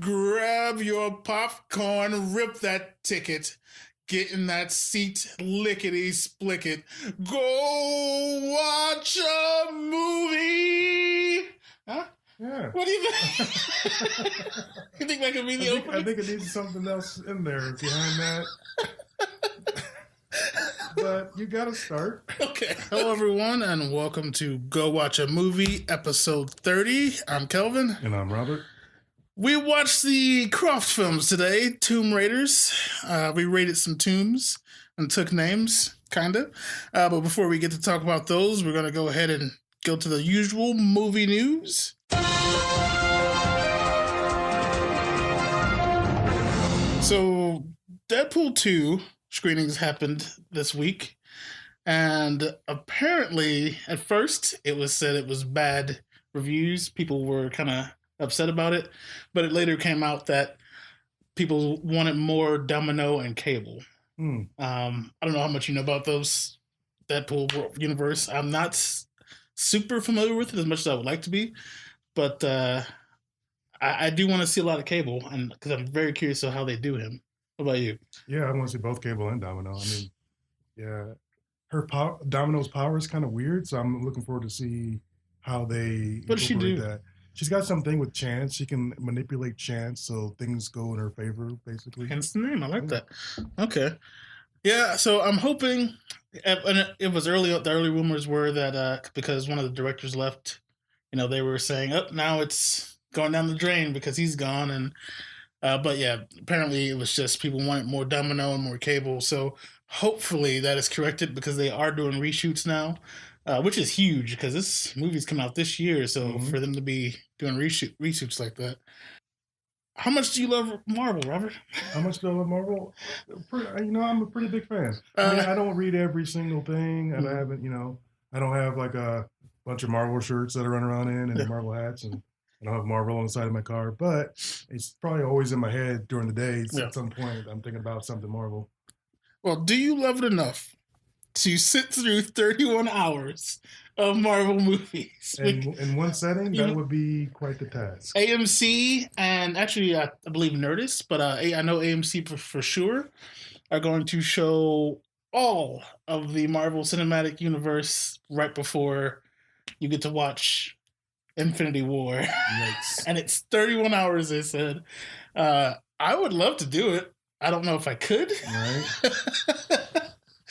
Grab your popcorn, rip that ticket, get in that seat, lickety splicket. Go watch a movie. Huh? Yeah. What do you think? You think that could be the opening? I think it needs something else in there behind that. But you gotta start. Okay. Hello, everyone, and welcome to Go Watch a Movie, episode 30. I'm Kelvin. And I'm Robert. We watched the Croft films today, Tomb Raiders. We rated some tombs and took names, kind of. But before we get to talk about those, we're going to go ahead and go to the usual movie news. So, Deadpool 2 screenings happened this week. And apparently, at first, it was said it was bad reviews. People were kind of upset about it, but it later came out that people wanted more Domino and Cable. I don't know how much you know about those Deadpool universe. I'm not super familiar with it as much as I would like to be, but I do want to see a lot of Cable, and because I'm very curious of how they do him. What about you? Yeah, I want to see both Cable and Domino. I mean, yeah, Domino's power is kind of weird, so I'm looking forward to see how they What does she do? that. She's got something with chance. She can manipulate chance so things go in her favor, basically. Hence the name. I like that. Okay. Yeah, so I'm hoping, and it was early. The early rumors were that because one of the directors left, they were saying, "Oh, now it's going down the drain because he's gone." And but yeah, apparently it was just people wanted more Domino and more Cable. So hopefully that is corrected because they are doing reshoots now. Which is huge because this movie's come out this year, so for them to be doing reshoots like that. How much do you love Marvel, Robert? How much do I love Marvel? I'm a pretty big fan. I don't read every single thing, and I haven't, I don't have like a bunch of Marvel shirts that I run around in and Marvel hats, and I don't have Marvel on the side of my car, but it's probably always in my head during the day. At some point, I'm thinking about something Marvel. Well, do you love it enough to sit through 31 hours of Marvel movies? In one setting, that would be quite the task. AMC and actually, I believe Nerdist, but I know AMC for sure are going to show all of the Marvel Cinematic Universe right before you get to watch Infinity War. Yikes. And it's 31 hours, they said. I would love to do it. I don't know if I could. Right.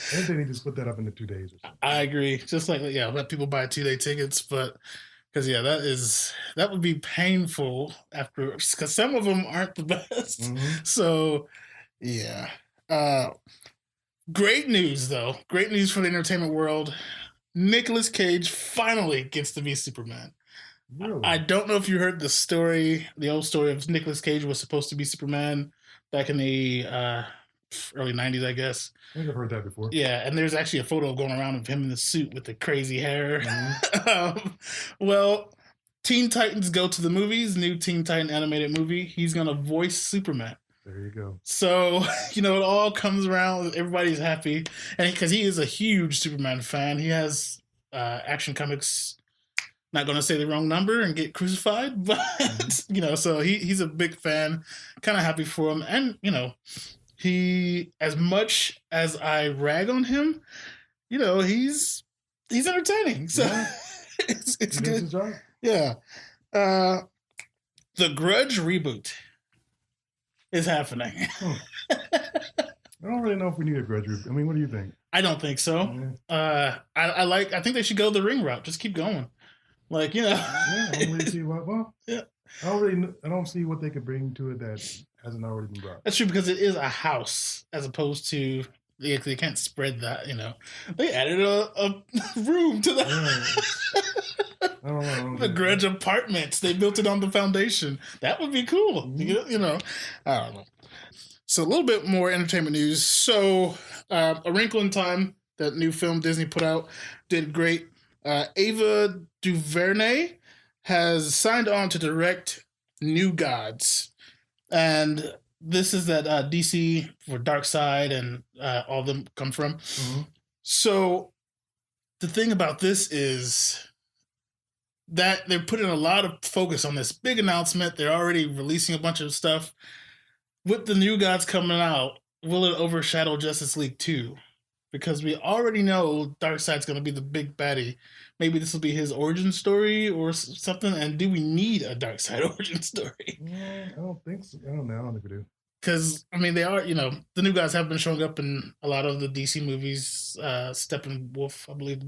I think they need to split that up into 2 days or something. I agree. Just like, let people buy 2-day tickets, but because that would be painful after, because some of them aren't the best. Mm-hmm. So, yeah. Great news, though. Great news for the entertainment world. Nicolas Cage finally gets to be Superman. Really? I don't know if you heard the old story of Nicolas Cage was supposed to be Superman back in the early 90s, I guess. I think I've heard that before. Yeah, and there's actually a photo going around of him in the suit with the crazy hair. Mm-hmm. Well, Teen Titans Go to the Movies, new Teen Titan animated movie. He's going to voice Superman. There you go. So, it all comes around. Everybody's happy. And because he is a huge Superman fan, he has Action Comics, not going to say the wrong number and get crucified, but, so he's a big fan, kind of happy for him. And, he, as much as I rag on him, he's entertaining. So yeah. it's good. Yeah. The Grudge reboot is happening. I don't really know if we need a Grudge reboot. I mean, what do you think? I don't think so. Yeah. I think they should go the Ring route. Just keep going. Like, Yeah, I don't really see yeah. I don't see what they could bring to it that hasn't already been brought. That's true, because it is a house as opposed to they can't spread that. They added a room to the I don't know. The Grudge apartments. They built it on the foundation. That would be cool. Mm-hmm. I don't know. So a little bit more entertainment news. So A Wrinkle in Time, that new film Disney put out, did great. Ava DuVernay has signed on to direct New Gods. And this is that DC for Darkseid and all of them come from. Mm-hmm. So the thing about this is that they're putting a lot of focus on this big announcement. They're already releasing a bunch of stuff. With the New Gods coming out, will it overshadow Justice League 2? Because we already know Darkseid's going to be the big baddie. Maybe this will be his origin story or something. And do we need a Darkseid origin story? I don't think so. I don't know. I don't think we do. Because, I mean, they are, the New Gods have been showing up in a lot of the DC movies. Steppenwolf, I believe,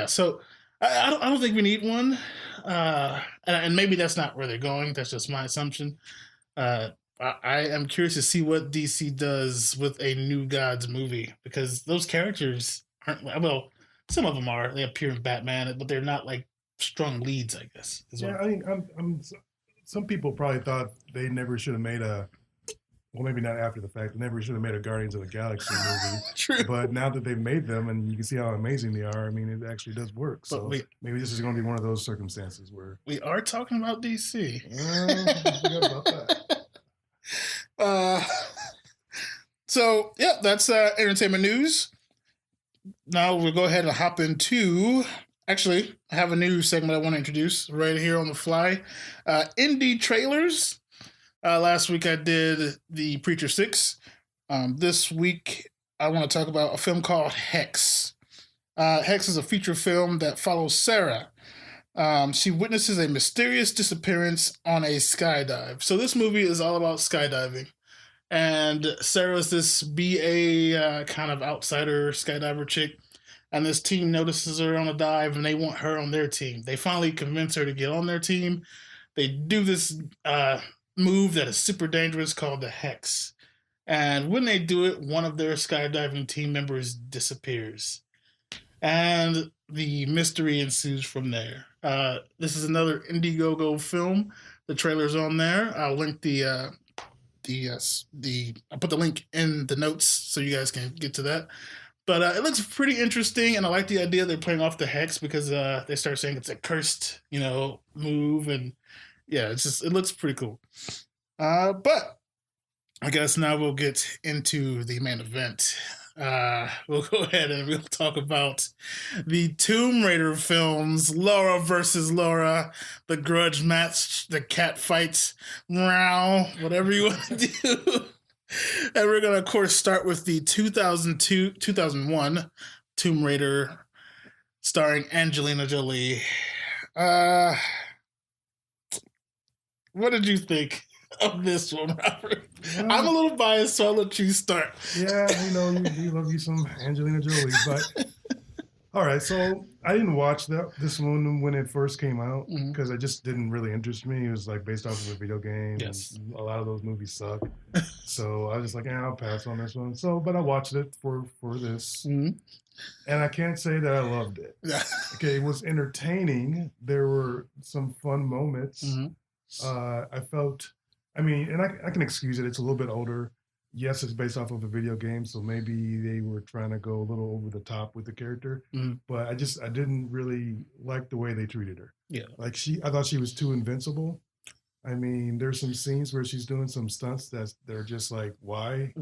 So I don't think we need one. And maybe that's not where they're going. That's just my assumption. I am curious to see what DC does with a New Gods movie, because those characters aren't, well, some of them are. They appear in Batman, but they're not like strong leads, I guess. Yeah, I mean, some people probably thought they never should have made well, maybe not after the fact, they never should have made a Guardians of the Galaxy movie. True. But now that they've made them and you can see how amazing they are, I mean, it actually does work. So maybe this is going to be one of those circumstances where... We are talking about DC. I forgot about that. So, yeah, that's entertainment news. Now we'll go ahead and hop into... Actually, I have a new segment I want to introduce right here on the fly. Indie trailers. Last week I did The Preacher 6. This week I want to talk about a film called Hex. Hex is a feature film that follows Sarah. She witnesses a mysterious disappearance on a skydive. So this movie is all about skydiving. And Sarah's this BA kind of outsider skydiver chick. And this team notices her on a dive and they want her on their team. They finally convince her to get on their team. They do this move that is super dangerous called the Hex. And when they do it, one of their skydiving team members disappears. And the mystery ensues from there. This is another Indiegogo film. The trailer's on there. I'll link I'll put the link in the notes so you guys can get to that. But it looks pretty interesting, and I like the idea they're playing off the Hex because they start saying it's a cursed, move, and yeah, it looks pretty cool. But I guess now we'll get into the main event. We'll go ahead and we'll talk about the Tomb Raider films, Laura versus Laura, the grudge match, the cat fights, meow, whatever you want to do. And we're going to, of course, start with the 2001 Tomb Raider starring Angelina Jolie. What did you think of this one, Robert? I'm a little biased, so I'll let you start. Yeah, you love you some Angelina Jolie, but all right. So I didn't watch this one when it first came out because it just didn't really interest me. It was like based off of a video game. Yes, and a lot of those movies suck. So I was just like, I'll pass on this one. So, but I watched it for this, and I can't say that I loved it. Okay, it was entertaining. There were some fun moments. I felt. I mean, and I can excuse it. It's a little bit older. Yes, it's based off of a video game, so maybe they were trying to go a little over the top with the character. But I didn't really like the way they treated her. Yeah, like I thought she was too invincible. I mean, there's some scenes where she's doing some stunts they're just like, why?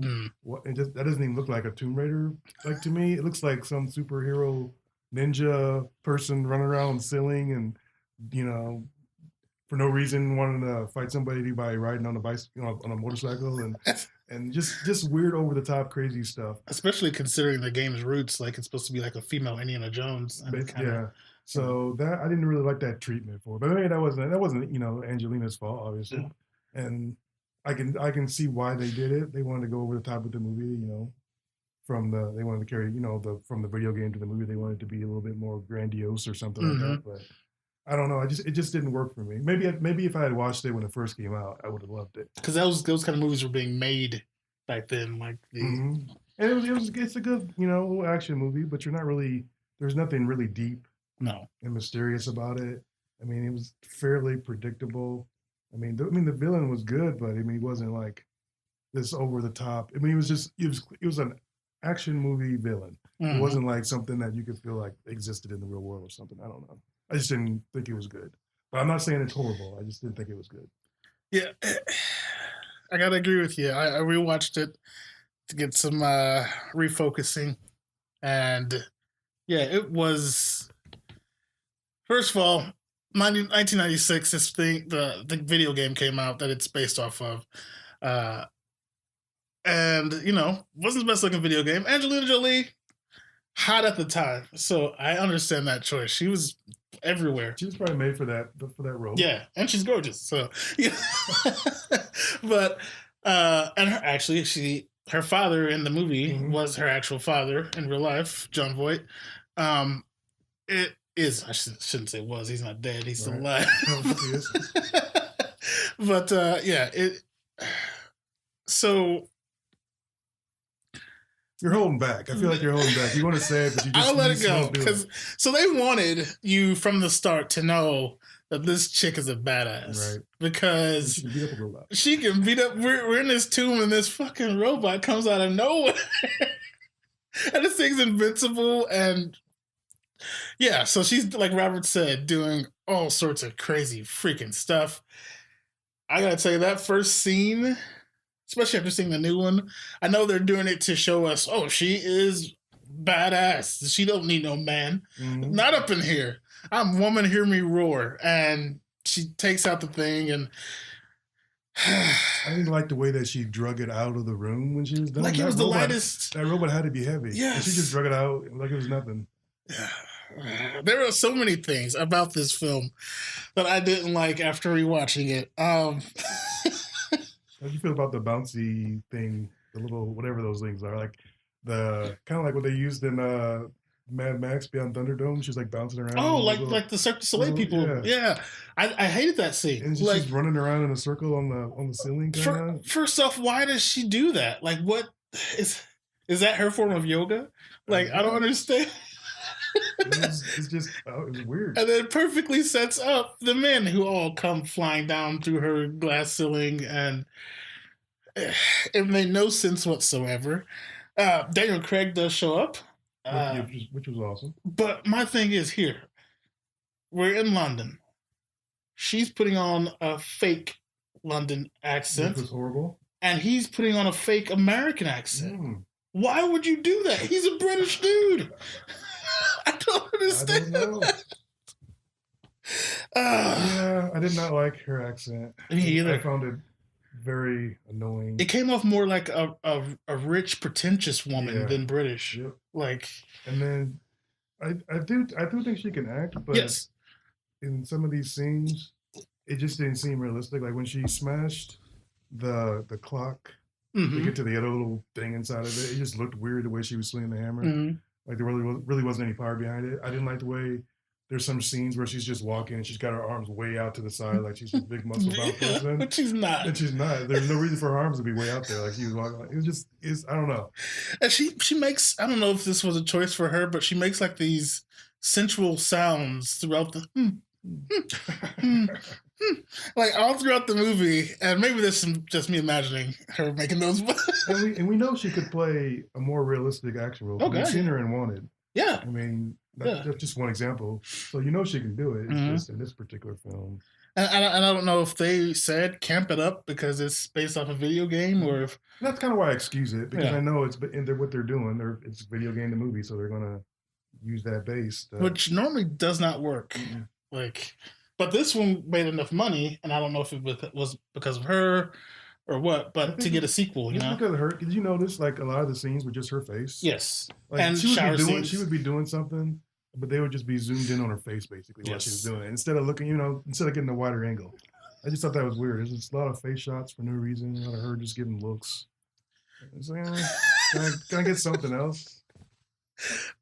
What? That doesn't even look like a Tomb Raider. Like to me, it looks like some superhero ninja person running around sailing and for no reason wanting to fight somebody by riding on a bicycle, on a motorcycle, and just weird over the top crazy stuff. Especially considering the game's roots, like it's supposed to be like a female Indiana Jones. So that I didn't really like that treatment for her. But I mean, that wasn't Angelina's fault, obviously. And I can see why they did it. They wanted to go over the top with the movie, they wanted to carry, from the video game to the movie, they wanted it to be a little bit more grandiose or something like that. But I don't know. It just didn't work for me. Maybe if I had watched it when it first came out, I would have loved it. Because those kind of movies were being made back then, like the. And it's a good action movie, but there's nothing really deep, and mysterious about it. I mean, it was fairly predictable. I mean, the villain was good, but I mean, he wasn't like this over the top. I mean, it was an action movie villain. It wasn't like something that you could feel like existed in the real world or something. I don't know. I just didn't think it was good. But I'm not saying it's horrible. I just didn't think it was good. Yeah, I gotta agree with you. I rewatched it to get some refocusing, and yeah, it was First of all, 1996, this thing, the video game came out that it's based off of. And, wasn't the best looking video game. Angelina Jolie, hot at the time. So I understand that choice. She was everywhere. She was probably made for that role. Yeah, and she's gorgeous. So, yeah. But, and her father in the movie was her actual father in real life, Jon Voight. It is, I shouldn't say was, he's not dead, he's still alive. He is. But, so you're holding back. I feel like you're holding back. You want to say it, but you just I'll let it go. So they wanted you from the start to know that this chick is a badass. Right. Because she can beat up a robot. She can beat up. We're in this tomb and this fucking robot comes out of nowhere. And this thing's invincible. And yeah, so she's, like Robert said, doing all sorts of crazy freaking stuff. I gotta tell you, that first scene, especially after seeing the new one, I know they're doing it to show us, oh, she is badass. She don't need no man. Mm-hmm. Not up in here. I'm woman, hear me roar. And she takes out the thing and... I didn't like the way that she drug it out of the room when she was done. Like it was the lightest... That robot had to be heavy. Yeah. She just drug it out like it was nothing. There are so many things about this film that I didn't like after rewatching it. How do you feel about the bouncy thing, the little whatever those things are, like the kind of like what they used in Mad Max Beyond Thunderdome? She's like bouncing around. Oh, like the Cirque du Soleil people. Yeah. I hated that scene. And she's running around in a circle on the ceiling. First off, why does she do that? Like, what is that her form of yoga? Like, I don't understand. It's just it was weird. And then it perfectly sets up the men who all come flying down through her glass ceiling, and it made no sense whatsoever. Daniel Craig does show up, which was awesome. But my thing is, here we're in London. She's putting on a fake London accent, which was horrible, and he's putting on a fake American accent. Why would you do that? He's a British dude. I don't understand. I don't know. Yeah, I did not like her accent. Me either. I found it very annoying. It came off more like a rich, pretentious woman than British. Yep. Like, and then I do think she can act, but yes, in some of these scenes, it just didn't seem realistic. Like when she smashed the clock to get to the other little thing inside of it, it just looked weird the way she was swinging the hammer. Like there really wasn't any power behind it. I didn't like the way there's some scenes where she's just walking and she's got her arms way out to the side, like she's a big muscle bound person. But she's not. And she's not. There's no reason for her arms to be way out there. Like she was walking. Like, I don't know. And she makes, I don't know if this was a choice for her, but she makes like these sensual sounds throughout the like all throughout the movie, and maybe this is just me imagining her making those. and we know she could play a more realistic action role. Okay. We've seen her in Wanted. Yeah, I mean that's just one example. So you know she can do it. It's just in this particular film. And I don't know if they said camp it up because it's based off a video game, or if that's kind of why I excuse it, because I know it's what they're doing. It's video game to movie, so they're gonna use that base, which normally does not work. Like, but this one made enough money, and I don't know if it was because of her or what, but to get a sequel, you know, because of her. Did you notice like a lot of the scenes were just her face? Yes, like, and she would be doing something, but they would just be zoomed in on her face basically while she was doing it, instead of looking, instead of getting a wider angle. I just thought that was weird. There's just a lot of face shots for no reason. A lot of her just giving looks. It's like, can I get something else?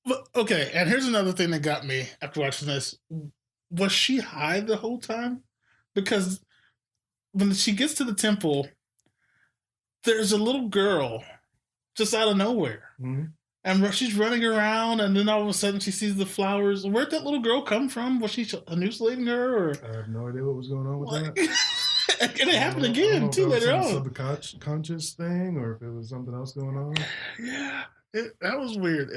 But okay, and here's another thing that got me after watching this. Was she high the whole time? Because when she gets to the temple, there's a little girl just out of nowhere. And she's running around, and then all of a sudden she sees the flowers. Where'd that little girl come from? Was she hallucinating her? Or I have no idea what was going on with that. And it happened again, too, later on. Subconscious thing, or if it was something else going on. Yeah, that was weird.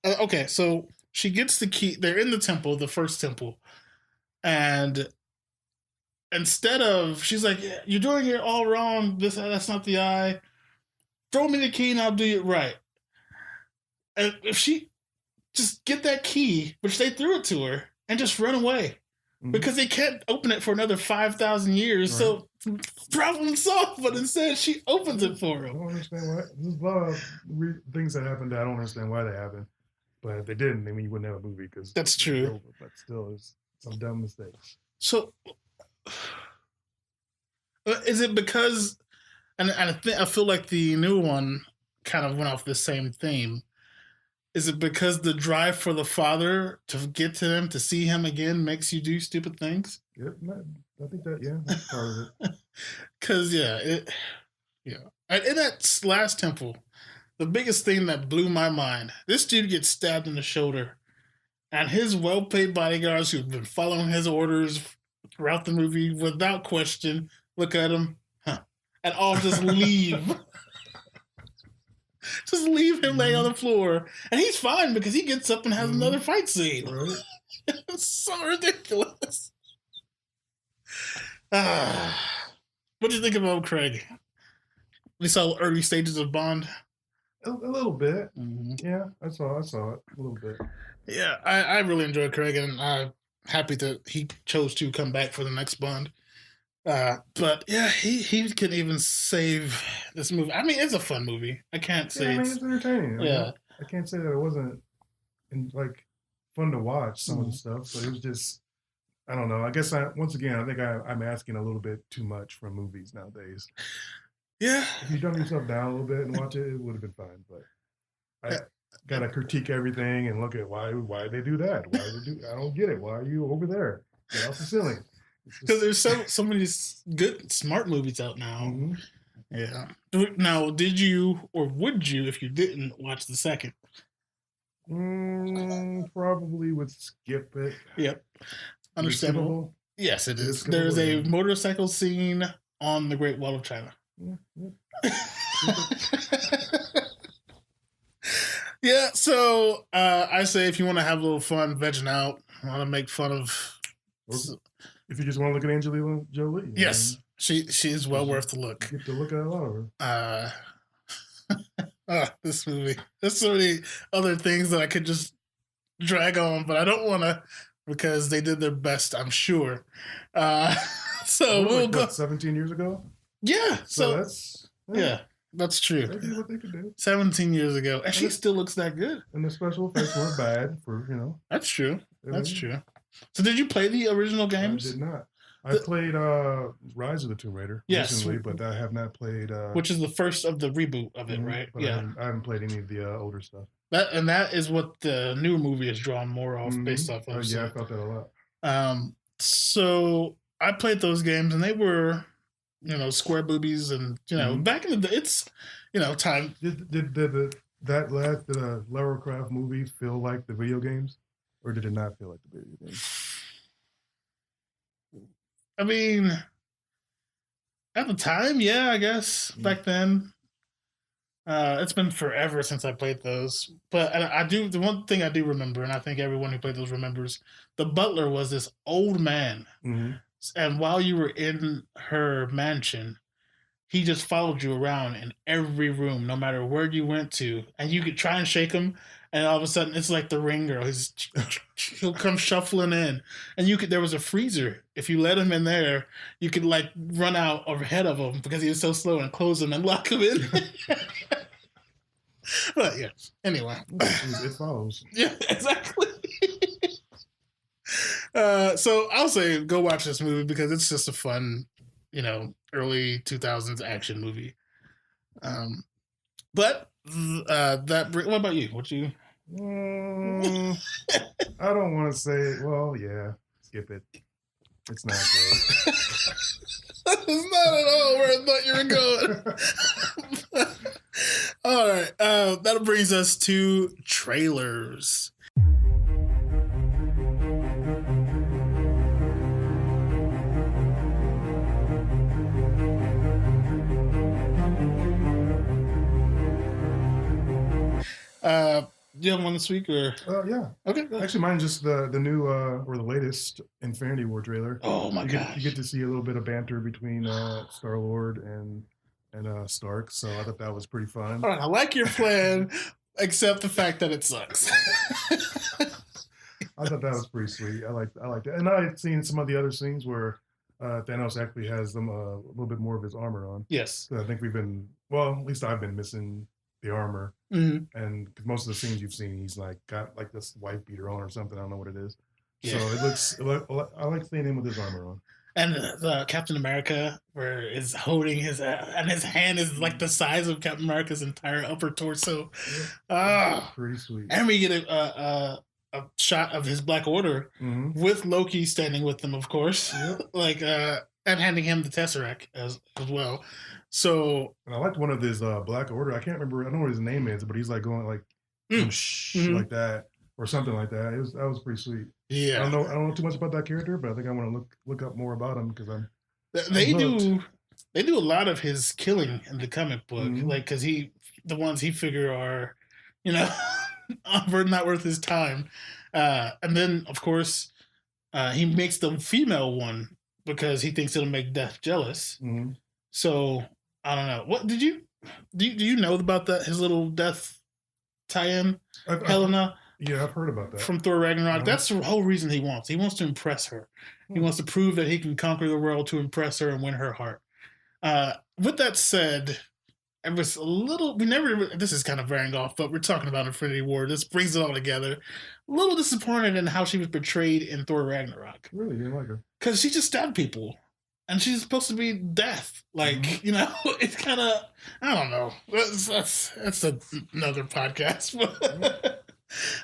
Okay, so she gets the key. They're in the temple, the first temple. And instead of, she's like, you're doing it all wrong. That's not the eye. Throw me the key and I'll do it right. And if she just get that key, which they threw it to her, and just run away. Because they can't open it for another 5,000 years, right. So problem solved. But instead, she opens it for him. I don't understand why. There's a lot of things that happened that I don't understand why they happened. But if they didn't, then you wouldn't have a movie. Because that's true. Over, but still, it's some dumb mistakes. So, is it because? And I feel like the new one kind of went off the same theme. Is it because the drive for the father to get to him, to see him again, makes you do stupid things? Yep, I think that's part of it. Because, in that last temple, the biggest thing that blew my mind, this dude gets stabbed in the shoulder, and his well-paid bodyguards who've been following his orders throughout the movie without question, look at him, and all just leave. Just leave him laying on the floor. And he's fine because he gets up and has another fight scene. Right. It's so ridiculous. What do you think about Craig? We saw early stages of Bond. A little bit. Mm-hmm. Yeah, I saw it a little bit. Yeah, I really enjoyed Craig, and I'm happy that he chose to come back for the next Bond. But yeah, he can even save this movie. I mean, it's a fun movie. I can't say it's entertaining. Yeah, I can't say that it wasn't fun to watch some of the stuff, but it was just, I don't know. I guess once again, I think I'm asking a little bit too much from movies nowadays. Yeah, if you dumb yourself down a little bit and watch it, it would have been fine. But I gotta critique everything and look at why they do that. I don't get it. Why are you over there? Get off the ceiling. Because there's so many good, smart movies out now. Mm-hmm. Yeah. Now, did you or would you, if you didn't, watch the second? Probably would skip it. Yep. Understandable. Yes, it is. There's a motorcycle scene on the Great Wall of China. Yeah, so I say if you want to have a little fun vegging out, want to make fun of... If you just want to look at Angelina Jolie. Yes, she's well worth the look. You get to look at a lot of her. This movie. There's so many other things that I could just drag on, but I don't want to because they did their best, I'm sure. So we'll go. 17 years ago? Yeah. So that's... That's true. They did what they could do. 17 years ago. And she still looks that good. And the special effects weren't bad for, That's true. That's true. So did you play the original games? I did not. I played Rise of the Tomb Raider recently, but I have not played... which is the first of the reboot of it, right? Yeah. I haven't played any of the older stuff. That is what the new movie is drawn more off, based off of. Yeah, I felt that a lot. So I played those games, and they were, square boobies, and, back in the day, it's, time. Did the Lara Croft movies feel like the video games? Or did it not feel like the video game? I mean, at the time, yeah, I guess. Back then. It's been forever since I played those. But the one thing I do remember, and I think everyone who played those remembers, the butler was this old man. Mm-hmm. And while you were in her mansion, he just followed you around in every room, no matter where you went to. And you could try and shake him, and all of a sudden, it's like the Ring Girl. He'll come shuffling in. And there was a freezer. If you let him in there, you could, run out ahead of him because he was so slow and close him and lock him in. But, yeah. Anyway. It follows. Yeah, exactly. So I'll say go watch this movie because it's just a fun, early 2000s action movie. But what about you? What you? I don't want to say. Well, yeah, skip it. It's not good. It's not at all where I thought you were going. All right, that brings us to trailers. Do you have one this week or? Yeah. Okay. Actually, mine's just the new or the latest Infinity War trailer. Oh my gosh. You get to see a little bit of banter between Star-Lord and Stark, so I thought that was pretty fun. All right, I like your plan. Except the fact that it sucks. I thought that was pretty sweet. I like that. And I had seen some of the other scenes where Thanos actually has them a little bit more of his armor on. Yes. So I think at least I've been missing the armor. Mm-hmm. And cause most of the scenes you've seen, he's like got like this white beater on or something. I don't know what it is. Yeah. So I like seeing him with his armor on. And the Captain America, where is holding his and his hand is like the size of Captain America's entire upper torso. Pretty sweet. And we get a shot of his Black Order with Loki standing with them, of course, like and handing him the Tesseract as well. So, and I liked one of his Black Order. I can't remember. I don't know what his name is, but he's like going like like that or something like that. That was pretty sweet. Yeah, I don't know too much about that character, but I think I want to look up more about him because they do a lot of his killing in the comic book, like because the ones he figure are, not worth his time, and then of course he makes the female one because he thinks it'll make Death jealous. So I don't know. What do you know about that? His little Death tie-in, Helena. Yeah, I've heard about that. From Thor Ragnarok. That's the whole reason he wants. He wants to impress her. He wants to prove that he can conquer the world to impress her and win her heart. With that said, it was a little... This is kind of veering off, but we're talking about Infinity War. This brings it all together. A little disappointed in how she was portrayed in Thor Ragnarok. Really? You didn't like her? Because she just stabbed people. And she's supposed to be death. Like, it's kind of... I don't know. That's another podcast.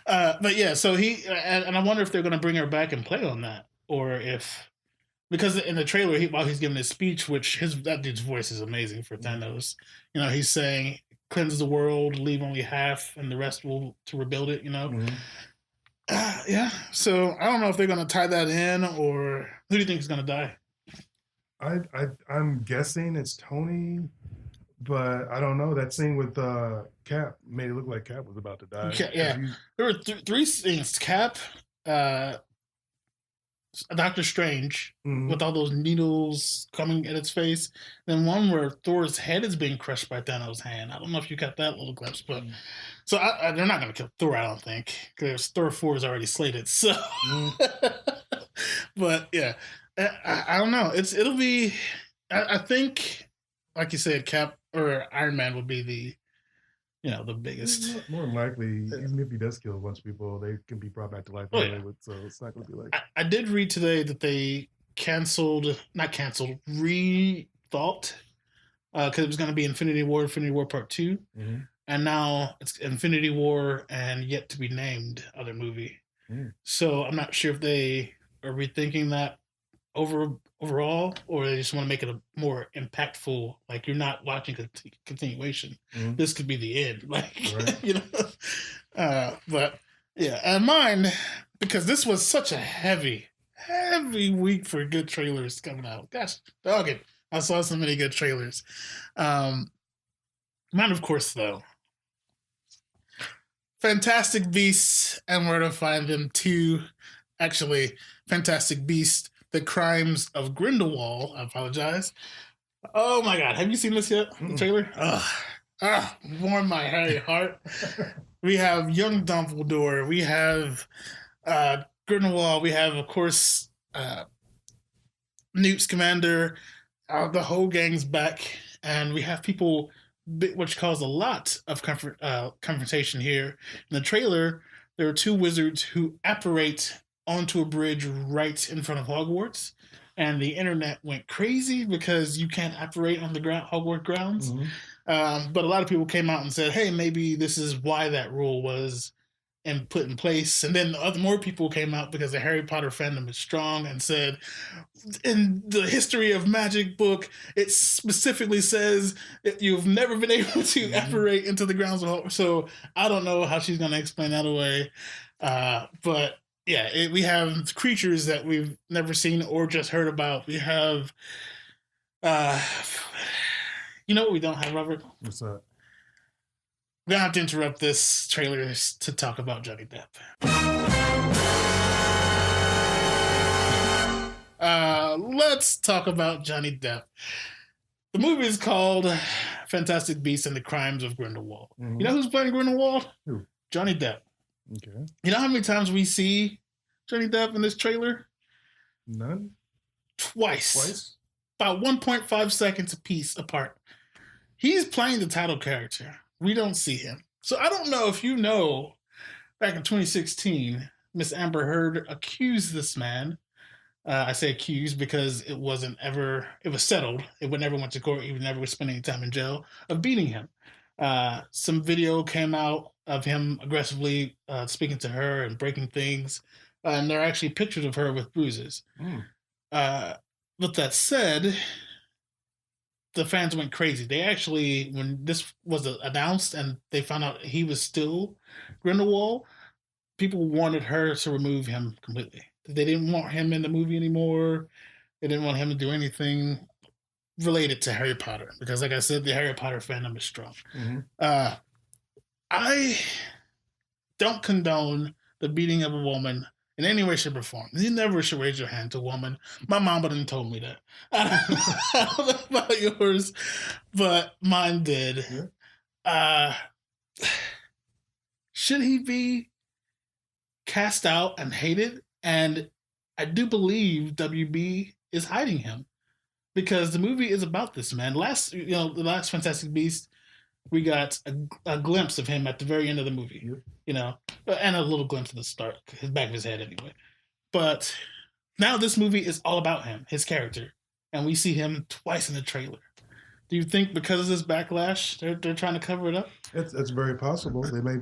But yeah, so and I wonder if they're going to bring her back and play on that, or if, because in the trailer, while he's giving his speech, which that dude's voice is amazing for Thanos, he's saying, cleanse the world, leave only half, and the rest to rebuild it, yeah, so I don't know if they're going to tie that in, or who do you think is going to die? I'm guessing it's Tony, but I don't know. That scene with Cap made it look like Cap was about to die. Yeah, there were three things: Cap, Doctor Strange, with all those needles coming at its face. Then one where Thor's head is being crushed by Thanos' hand. I don't know if you got that little glimpse, but so they're not going to kill Thor. I don't think, because Thor 4 is already slated. So, but yeah, I don't know. It'll be. I think, like you said, Cap or Iron Man would be the biggest. More than likely, even if he does kill a bunch of people, they can be brought back to life anyway. Yeah. So it's not going to be like. I did read today that they rethought because it was going to be Infinity War Part 2, and now it's Infinity War and yet to be named other movie. So I'm not sure if they are rethinking that overall, or they just want to make it a more impactful, like you're not watching a continuation. This could be the end, like right. But yeah, and mine, because this was such a heavy week for good trailers coming out. Gosh, doggone, I saw so many good trailers. Mine, of course, though, Fantastic Beasts and Where to Find Them 2. Actually, Fantastic Beasts: The Crimes of Grindelwald. I apologize. Oh my God. Have you seen this yet? The trailer? Warm my hairy heart. We have young Dumbledore. We have Grindelwald. We have, of course, Newt Scamander. The whole gang's back. And we have people, which caused a lot of confrontation here. In the trailer, there are two wizards who apparate onto a bridge right in front of Hogwarts, and the internet went crazy because you can't operate on the Hogwarts grounds. But a lot of people came out and said, hey, maybe this is why that rule was put in place. And then more people came out because the Harry Potter fandom is strong and said, in the history of magic book, it specifically says that you've never been able to operate into the grounds of Hogwarts. So I don't know how she's going to explain that away. But yeah, we have creatures that we've never seen or just heard about. We have, you know what we don't have, Robert? What's that? We're going to have to interrupt this trailer to talk about Johnny Depp. Let's talk about Johnny Depp. The movie is called Fantastic Beasts and the Crimes of Grindelwald. Mhm. You know who's playing Grindelwald? Who? Johnny Depp. Okay. You know how many times we see Johnny Depp in this trailer? None? Twice. About 1.5 seconds apiece apart. He's playing the title character. We don't see him. So I don't know if you know, back in 2016, Miss Amber Heard accused this man. I say accused because it was settled. It would never went to court. He would never spend any time in jail of beating him. Some video came out of him aggressively speaking to her and breaking things. And there are actually pictures of her with bruises. With that said, the fans went crazy. They actually, when this was announced and they found out he was still Grindelwald, people wanted her to remove him completely. They didn't want him in the movie anymore. They didn't want him to do anything related to Harry Potter because, like I said, the Harry Potter fandom is strong. Mm-hmm. I don't condone the beating of a woman in any way, shape, or form. You never should raise your hand to a woman. My mom didn't told me that. I don't know about yours, but mine did. Yeah. Should he be cast out and hated? And I do believe WB is hiding him because the movie is about this man. The last Fantastic Beast, we got a glimpse of him at the very end of the movie, and a little glimpse at the start, his back of his head anyway. But now this movie is all about him, his character, and we see him twice in the trailer. Do you think because of this backlash, they're trying to cover it up? It's very possible. They may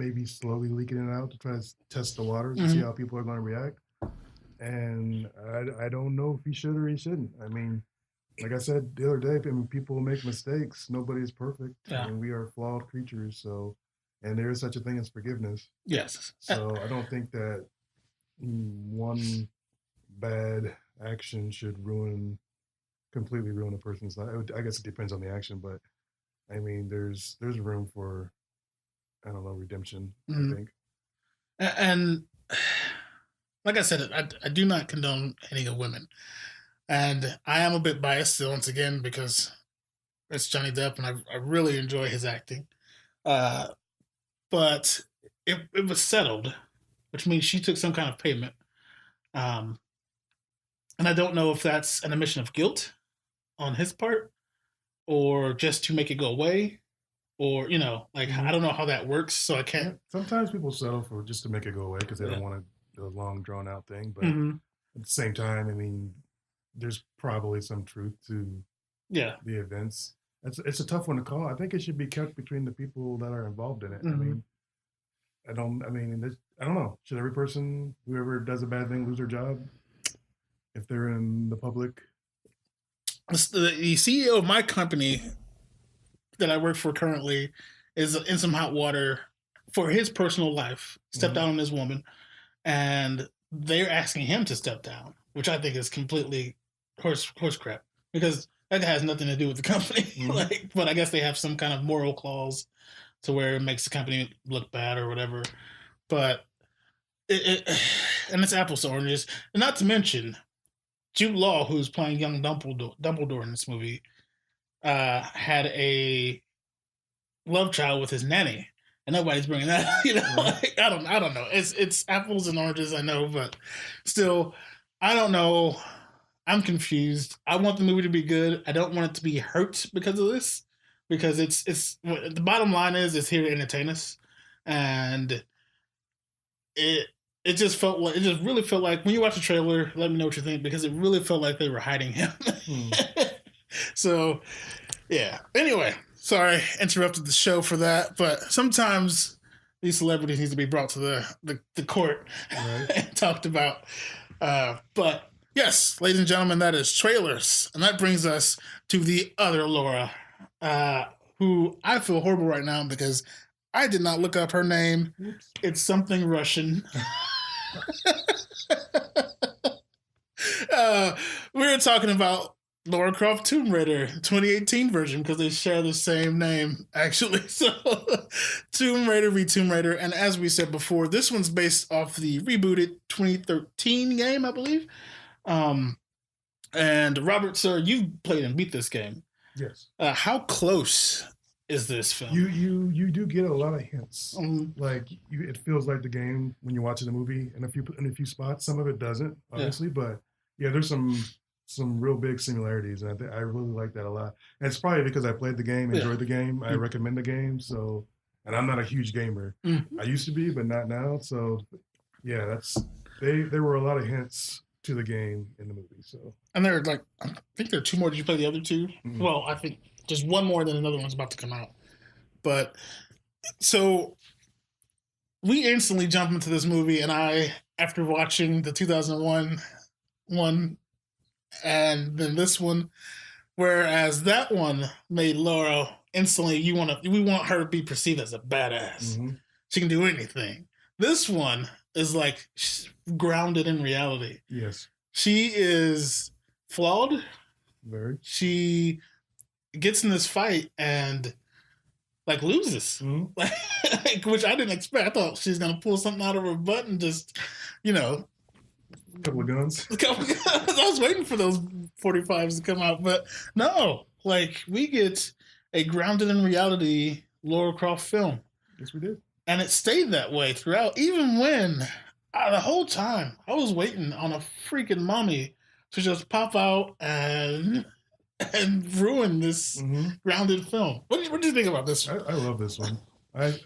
be slowly leaking it out to try to test the waters and see how people are going to react. And I don't know if he should or he shouldn't. I mean, like I said the other day, people make mistakes. Nobody is perfect. Yeah. And we are flawed creatures. So, and there is such a thing as forgiveness. Yes. So I don't think that one bad action should completely ruin a person's life. I guess it depends on the action, but I mean, there's room for, I don't know, redemption, I think. And like I said, I do not condone hating of women. And I am a bit biased still, once again, because it's Johnny Depp, and I really enjoy his acting. But it was settled, which means she took some kind of payment. And I don't know if that's an admission of guilt on his part, or just to make it go away, or I don't know how that works, so I can't. Sometimes people settle for just to make it go away because they don't want a long drawn out thing. But at the same time, I mean, there's probably some truth to the events. It's a tough one to call. I think it should be kept between the people that are involved in it. I don't know. Should every person, whoever does a bad thing, lose their job if they're in the public? The CEO of my company that I work for currently is in some hot water for his personal life. Stepped down on this woman, and they're asking him to step down, which I think is completely horse crap, because that has nothing to do with the company. But I guess they have some kind of moral clause to where it makes the company look bad or whatever. But and it's apples to oranges, and not to mention Jude Law, who's playing young Dumbledore in this movie, had a love child with his nanny, and nobody's bringing that. I don't know. It's apples and oranges, I know, but still, I don't know. I'm confused. I want the movie to be good. I don't want it to be hurt because of this, because it's the bottom line is it's here to entertain us, and it just really felt like when you watch the trailer, let me know what you think, because it really felt like they were hiding him. So, yeah. Anyway, sorry, interrupted the show for that, but sometimes these celebrities need to be brought to the court and talked about. But yes, ladies and gentlemen, that is trailers, and that brings us to the other Laura, who I feel horrible right now because I did not look up her name. Oops. It's something Russian. We were talking about Lara Croft Tomb Raider 2018 version because they share the same name, actually. So Tomb Raider v. Tomb Raider. And as we said before, this one's based off the rebooted 2013 game, I believe. And Robert, sir, you played and beat this game. Yes. How close is this film? You do get a lot of hints. Mhm. Like it feels like the game when you're watching the movie in a few spots. Some of it doesn't, obviously, but yeah, there's some real big similarities, and I really like that a lot. And it's probably because I played the game, enjoyed the game. I recommend the game, so. And I'm not a huge gamer. I used to be, but not now. So yeah, there were a lot of hints to the game in the movie. So And there are like, I think there are two more. Did you play the other two? Mhm. Well, I think just one more, then another one's about to come out. But so we instantly jump into this movie, and after watching the 2001 one and then this one, whereas that one made Laura instantly, we want her to be perceived as a badass. Mm-hmm. She can do anything. This one is like grounded in reality. Yes. She is flawed. Very. She gets in this fight and like loses, which I didn't expect. I thought she's gonna pull something out of her butt and just, a couple of guns. I was waiting for those 45s to come out, but no. Like we get a grounded in reality Lara Croft film. Yes, we did. And it stayed that way throughout, even when the whole time I was waiting on a freaking mummy to just pop out and ruin this grounded film. What do you think about this one? I love this one. I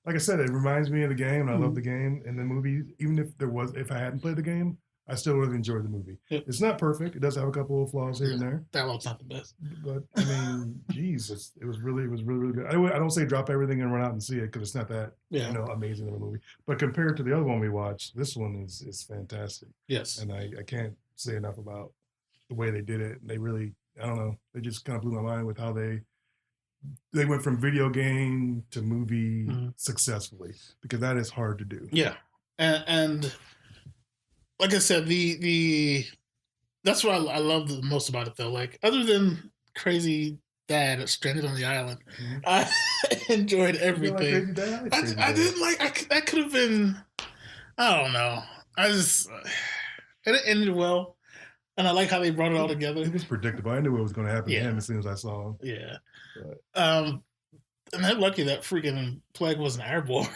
like I said, it reminds me of the game, and I love the game and the movie. Even if I hadn't played the game, I still would have enjoyed the movie. Yep. It's not perfect. It does have a couple of flaws here and there. Dialogue's not the best, but I mean, geez, it was really good. I don't say drop everything and run out and see it because it's not that amazing of a movie. But compared to the other one we watched, this one is fantastic. Yes, and I can't say enough about the way they did it. They really, I don't know, they just kind of blew my mind with how they went from video game to movie successfully, because that is hard to do. Yeah, and like I said, the that's what I love the most about it though. Like other than crazy dad stranded on the island, I enjoyed everything. I didn't like. That could have been. I don't know. It ended well. And I like how they brought it all together. It was predictable. I knew what was going to happen to him as soon as I saw him. Yeah. And they're lucky that freaking plague wasn't airborne.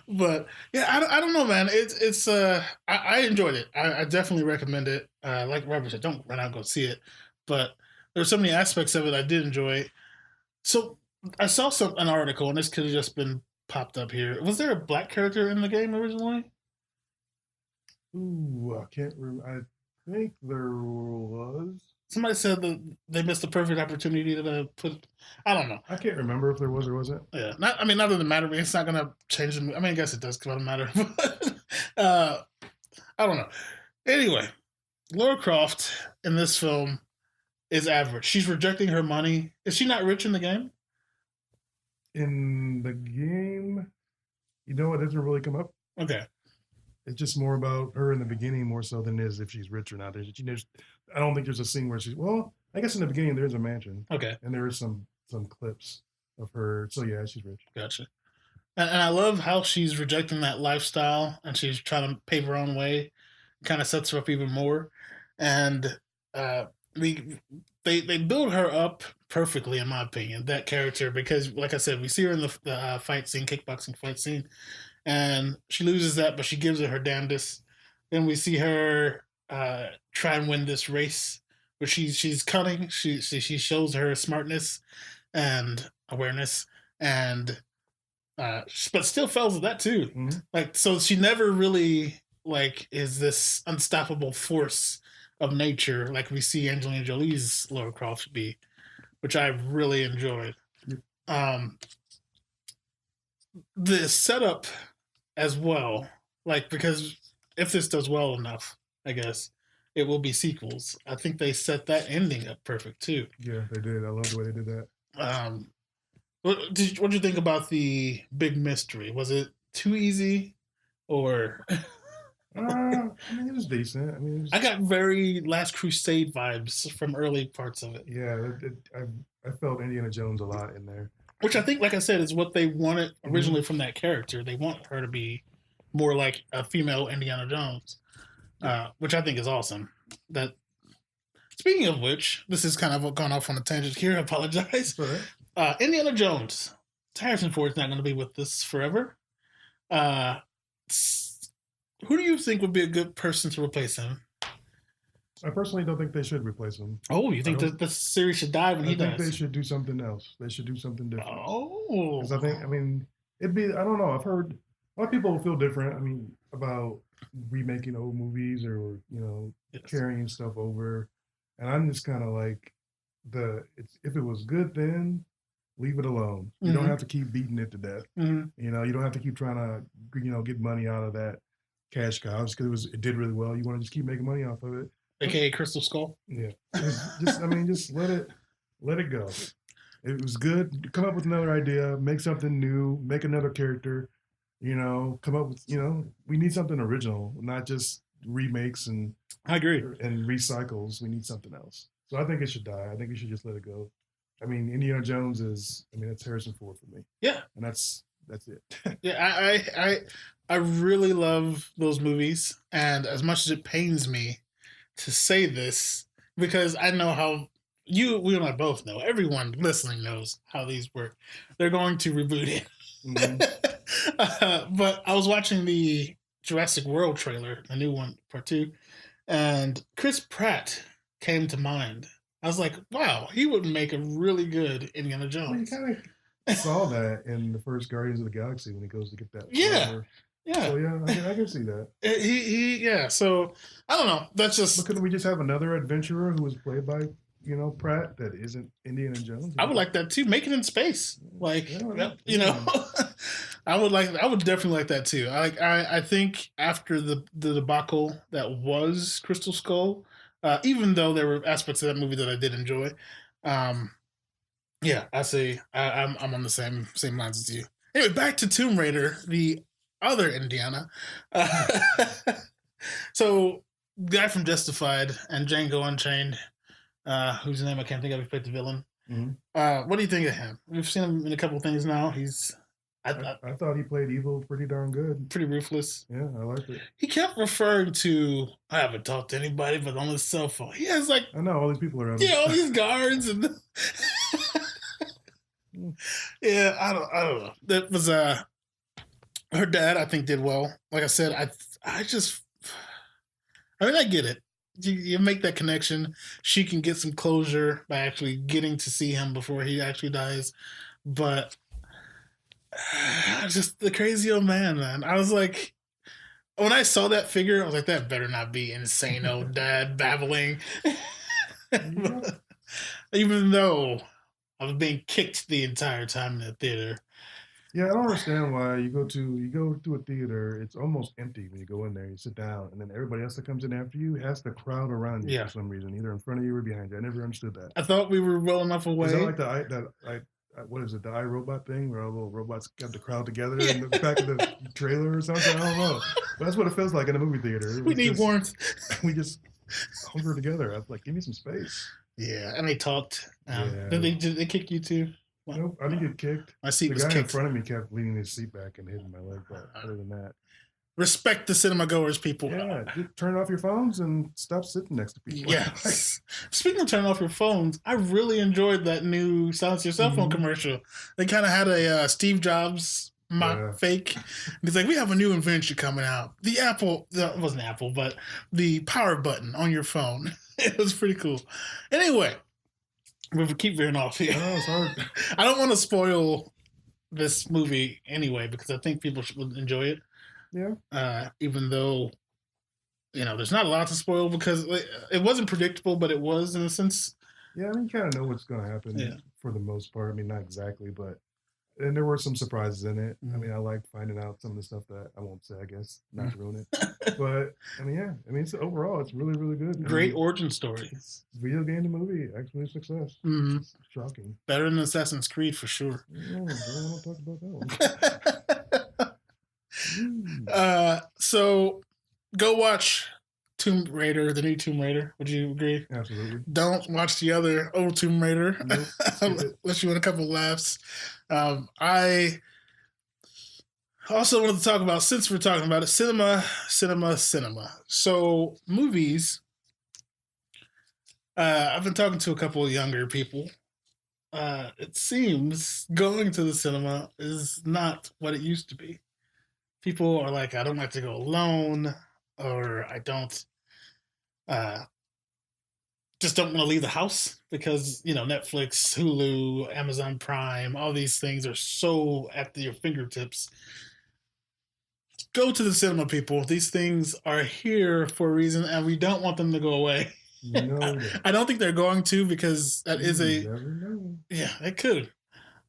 But yeah, I don't know, man. It's I enjoyed it. I definitely recommend it. Like Robert said, don't run out and go see it. But there's so many aspects of it I did enjoy. So I saw an article, and this could have just been popped up here. Was there a black character in the game originally? Ooh, I can't remember. I think there was. Somebody said that they missed the perfect opportunity to put. I don't know. I can't remember if there was or wasn't. Yeah, not that it matter. It's not gonna change the. I mean, I guess it does kind of matter. But, I don't know. Anyway, Lara Croft in this film is average. She's rejecting her money. Is she not rich in the game? In the game, it doesn't really come up. Okay. It's just more about her in the beginning, more so than it is if she's rich or not. I don't think there's a scene where she's. Well, I guess in the beginning there's a mansion. Okay. And there is some clips of her. So yeah, she's rich. Gotcha. And I love how she's rejecting that lifestyle and she's trying to pave her own way. Kind of sets her up even more. And they build her up perfectly, in my opinion, that character, because like I said, we see her in the fight scene, kickboxing fight scene, and she loses that, but she gives it her damnedest. Then we see her try and win this race, where she's cunning. She shows her smartness and awareness, and but still fails at that too. Mm-hmm. Like, so she never really is this unstoppable force of nature like we see Angelina Jolie's Lara Croft be, which I really enjoyed. The setup as well, because if this does well enough, I guess it will be sequels. I think they set that ending up perfect too. Yeah, they did. I love the way they did that. What did you think about the big mystery? Was it too easy, or? I mean, it was decent. I mean, I got very Last Crusade vibes from early parts of it. Yeah, I felt Indiana Jones a lot in there. Which I think, like I said, is what they wanted originally from that character. They want her to be more like a female Indiana Jones, which I think is awesome. That Speaking of which, this is kind of gone off on a tangent here. I apologize. All right. Indiana Jones. Harrison Ford's not going to be with us forever. Uh, who do you think would be a good person to replace him? I personally don't think they should replace him. Oh, you think that the series should die when he dies? I think they should do something else. They should do something different. Oh. Because I mean, it'd be, I don't know. I've heard a lot of people feel different. I mean, about remaking old movies or, carrying stuff over. And I'm just kind of like, if it was good then, leave it alone. You don't have to keep beating it to death. You don't have to keep trying to, get money out of that cash cow just because it did really well. You want to just keep making money off of it. AKA Crystal Skull. Yeah. Just let it go. It was good. Come up with another idea, make something new, make another character, come up with, we need something original, not just remakes and I agree. And recycles. We need something else. So I think it should die. I think we should just let it go. I mean, Indiana Jones that's Harrison Ford for me. Yeah. And that's it. Yeah, I really love those movies, and as much as it pains me to say this, because I know how we and I both know, everyone listening knows how these work. They're going to reboot it. Mm-hmm. But I was watching the Jurassic World trailer, the new one, part 2, and Chris Pratt came to mind. I was like, wow, he would make a really good Indiana Jones. Well, you kind of saw that in the first Guardians of the Galaxy when he goes to get that. Yeah. Flavor. Yeah. So yeah, I can see that. Yeah. So I don't know. That's just. But couldn't we just have another adventurer who was played by, Pratt that isn't Indiana Jones? I would like that too. Make it in space, I would definitely like that too. I think after the debacle that was Crystal Skull, even though there were aspects of that movie that I did enjoy, yeah, I say I'm on the same lines as you. Anyway, back to Tomb Raider, the other Indiana. So, guy from Justified and Django Unchained, whose name I can't think of, he played the villain. Mm-hmm. What do you think of him? We've seen him in a couple of things now. I thought he played evil pretty darn good. Pretty ruthless. Yeah, I liked it. He kept referring to, I haven't talked to anybody but on his cell phone. He has I know, all these people around him. Yeah, all these guards and yeah, I don't know. That was her dad, I think, did well. Like I said, I get it. You make that connection. She can get some closure by actually getting to see him before he actually dies. But just the crazy old man. I was like, when I saw that figure, I was like, that better not be insane old dad babbling. Even though I was being kicked the entire time in the theater. Yeah, I don't understand why you go to a theater, it's almost empty when you go in there, you sit down, and then everybody else that comes in after you has to crowd around you for some reason, either in front of you or behind you. I never understood that. I thought we were well enough away. Is that like what is it, the iRobot thing, where all the little robots got the crowd together in the back of the trailer or something? I don't know. But that's what it feels like in a movie theater. We need warmth. We just hunker together. I was like, give me some space. Yeah, and they talked. Did they kick you too? Nope, I didn't get kicked. My seat was kicked. The guy in kicked. front of me kept leaning his seat back and hitting my leg, but other than that. Respect the cinema goers, people. Yeah, just turn off your phones and stop sitting next to people. Yes. Speaking of turning off your phones, I really enjoyed that new Silence Your Cell Phone commercial. They kind of had a Steve Jobs fake. He's like, we have a new invention coming out. It wasn't Apple, but the power button on your phone. It was pretty cool. Anyway, we keep veering off here. Oh, sorry. I don't want to spoil this movie anyway, because I think people would enjoy it. Yeah. Even though, there's not a lot to spoil because it wasn't predictable, but it was in a sense. Yeah, I mean, you kind of know what's going to happen for the most part. I mean, not exactly, but and there were some surprises in it. I mean, I like finding out some of the stuff that I won't say, I guess, not to ruin it. But I mean, yeah. I mean, overall, it's really, really good. Great origin story. Video game to movie, actually a success. Mm-hmm. It's shocking. Better than Assassin's Creed for sure. I don't talk about that one. So go watch Tomb Raider, the new Tomb Raider. Would you agree? Absolutely. Don't watch the other old Tomb Raider. Nope. Unless you want a couple of laughs. I also wanted to talk about, since we're talking about it, cinema. So movies, I've been talking to a couple of younger people. It seems going to the cinema is not what it used to be. People are like, I don't like to go alone, or I don't uh, just don't want to leave the house because Netflix, Hulu, Amazon Prime, all these things are so at your fingertips. Go to the cinema, people. These things are here for a reason, and we don't want them to go away. You know that. I don't think they're going to because that is You a never know. yeah. They could,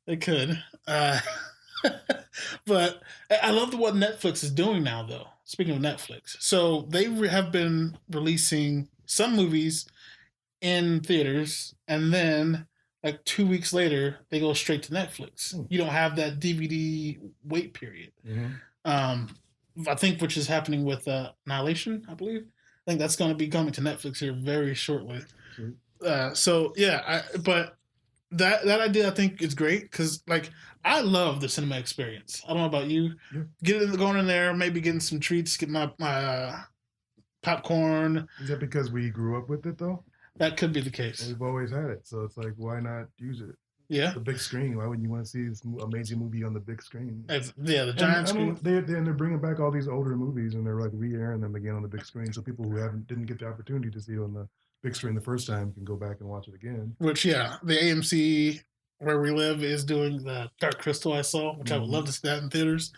they could. But I love what Netflix is doing now, though. Speaking of Netflix, so they have been releasing some movies in theaters, and then like 2 weeks later, they go straight to Netflix. You don't have that DVD wait period. Mhm. I think which is happening with Annihilation, I believe. I think that's going to be coming to Netflix here very shortly. Sweet. So yeah, but that idea I think is great because like I love the cinema experience. I don't know about you. Yeah. Going in there, maybe getting some treats, get my popcorn. Is that because we grew up with it though? That could be the case. We've always had it, so it's like, why not use it? Yeah, The big screen. Why wouldn't you want to see this amazing movie on the big screen? yeah, the giant screen. They're bringing back all these older movies and they're like re-airing them again on the big screen, so people who didn't get the opportunity to see it on the big screen the first time can go back and watch it again. Which yeah, the AMC where we live is doing the Dark Crystal I saw, which I would love to see that in theaters.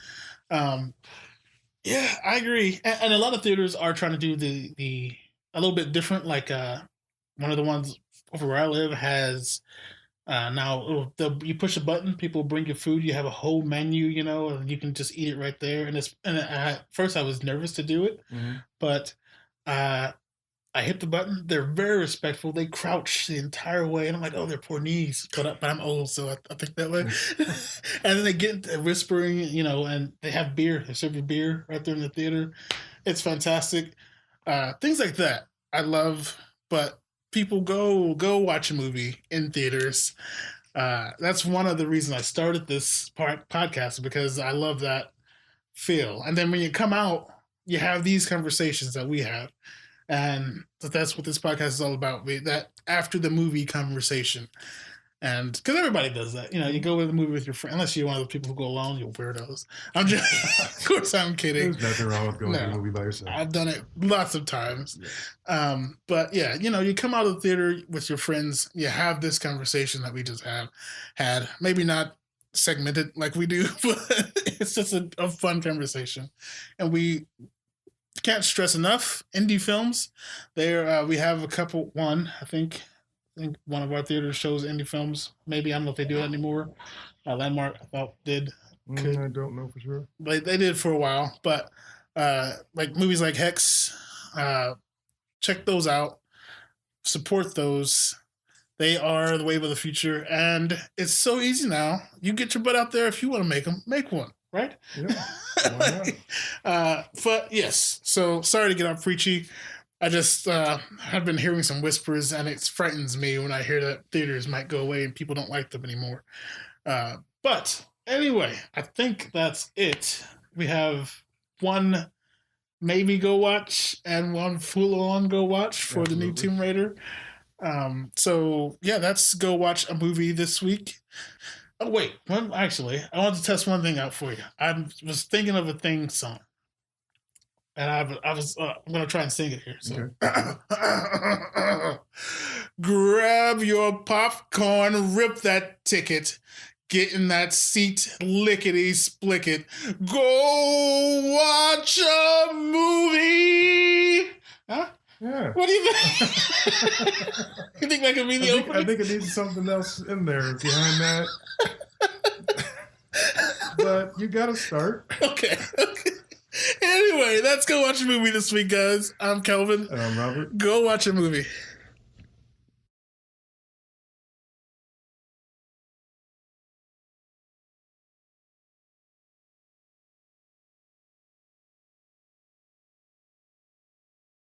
Yeah, I agree, and a lot of theaters are trying to do the a little bit different. Like one of the ones over where I live has now you push a button, people bring you food. You have a whole menu, and you can just eat it right there. And at first I was nervous to do it, but I hit the button. They're very respectful. They crouch the entire way, and I'm like, oh, their poor knees. But I'm old, so I think that way. And then they get whispering, and they have beer. They serve you beer right there in the theater. It's fantastic. Things like that I love, but people go watch a movie in theaters. That's one of the reasons I started this podcast because I love that feel. And then when you come out, you have these conversations that we have, and that's what this podcast is all about. That after the movie conversation. And because everybody does that, you go with a movie with your friend, unless you're one of the people who go alone, you're weirdos. I'm just, of course, I'm kidding. There's nothing wrong with going to a movie by yourself. I've done it lots of times. Yeah. But yeah, you come out of the theater with your friends, you have this conversation that we just had. Maybe not segmented like we do, but it's just a fun conversation. And we can't stress enough indie films. We have a couple. I think one of our theaters shows indie films. Maybe I don't know if they do that anymore. Landmark, I thought did. I don't know for sure. But they did for a while. But like movies like Hex, check those out. Support those. They are the wave of the future, and it's so easy now. You get your butt out there if you want to make them. Make one, right? Yeah. Why not? But yes. So sorry to get off preachy. I just have been hearing some whispers, and it frightens me when I hear that theaters might go away and people don't like them anymore. But anyway, I think that's it. We have one maybe go watch and one full-on go watch for Absolutely. The new Tomb Raider. So yeah, that's go watch a movie this week. Oh wait, actually, I want to test one thing out for you. I was thinking of a theme song. And I'm gonna try and sing it here. So, okay. Grab your popcorn, rip that ticket, get in that seat, lickety splicket, go watch a movie. Huh? Yeah. What do you think? You think that could be the opening? I think it needs something else in there behind that. But you gotta start. Okay. Anyway, let's go watch a movie this week, guys. I'm Kelvin. And I'm Robert. Go watch a movie.